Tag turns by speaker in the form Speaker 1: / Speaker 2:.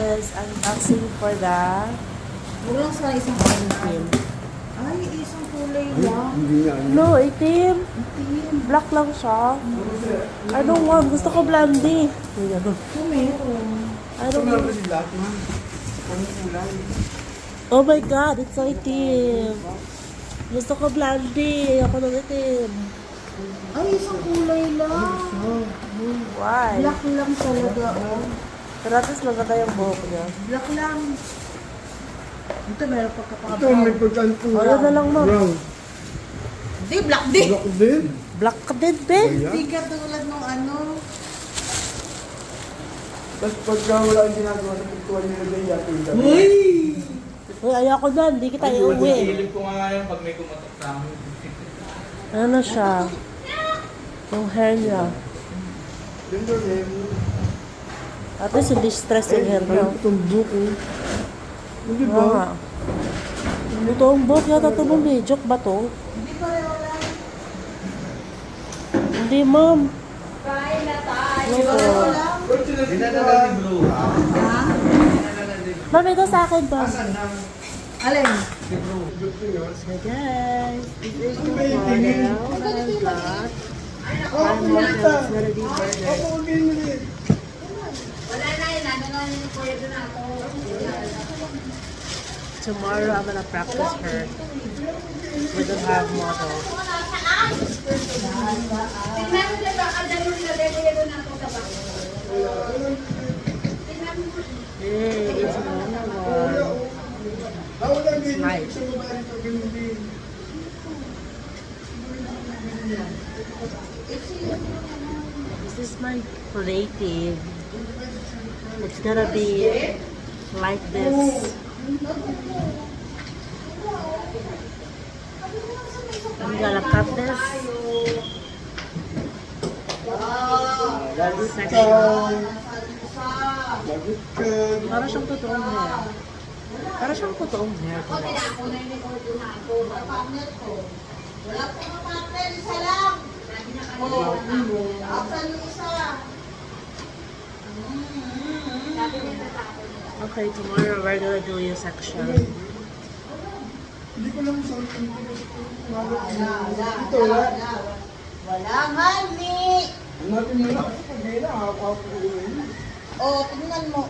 Speaker 1: Yes, unboxing for the
Speaker 2: Wala sa isang
Speaker 1: itim.
Speaker 2: Ay, isang kulay lang.
Speaker 1: No, itim.
Speaker 2: Itim.
Speaker 1: Black lang siya. I don't want. Gusto ko blondie.
Speaker 2: Kung meron.
Speaker 1: I don't want. Oh my God, it's so itim. Gusto ko blondie. Ayoko ng itim.
Speaker 2: Ay, isang kulay lang.
Speaker 1: Why?
Speaker 2: Black lang talaga, oh.
Speaker 1: Pero at least maganda yung buhok niya.
Speaker 2: Black lang. Ito, meron
Speaker 3: Ito,
Speaker 2: pagkapaka-brown.
Speaker 3: may pagkanto.
Speaker 1: O, yan na lang, ma'am.
Speaker 3: Brown.
Speaker 2: Di, black din.
Speaker 3: Black din.
Speaker 1: Black ka din, be.
Speaker 2: Di ka tulad nung ano.
Speaker 3: Tapos pagka wala ang ginagawa sa pagkuhan nila dyan, yato yung dami.
Speaker 2: Uy!
Speaker 1: Uy, ayoko na. Hindi kita iuwi.
Speaker 4: Silip ko nga ngayon pag may kumatok sa amin.
Speaker 1: Ano na siya? Yung hair niya.
Speaker 3: Ganda rin.
Speaker 1: At least hindi stress yung hair niya.
Speaker 3: Parang itong buko. Hindi
Speaker 1: Oo
Speaker 3: ba?
Speaker 1: nga. Ito ang buhok yata ito mo, eh. Joke ba to?
Speaker 2: Hindi pa rin wala.
Speaker 1: Hindi, ma'am.
Speaker 2: Kain na tayo.
Speaker 1: Ano to?
Speaker 4: Dinadala ni Blue.
Speaker 2: Ha?
Speaker 1: Ma'am, ito sa akin ba?
Speaker 2: Alin?
Speaker 1: So guys, this is the model. I've got one model ready burger.
Speaker 2: Wala na yun. Ano na yun? Kuya doon ako.
Speaker 1: Tomorrow I'm gonna practice her. We don't have model.
Speaker 2: Tingnan mo dyan baka dyan yung nalagay doon ako sa bako.
Speaker 1: Hey, it's model. Nice. This is my creative. It's gonna be like this. I'm gonna cut this section. Para siyang totoong hair. Para siyang totoong hair.
Speaker 2: Wala po mga partner. Isa lang. Oo. Asan yung isa?
Speaker 1: Okay, tomorrow we're gonna do your section.
Speaker 3: Hindi ko lang saan
Speaker 2: Ito, wala. Wala nga, ni.
Speaker 3: Hanapin mo lang. Pag-ila, ako.
Speaker 2: O, tingnan mo.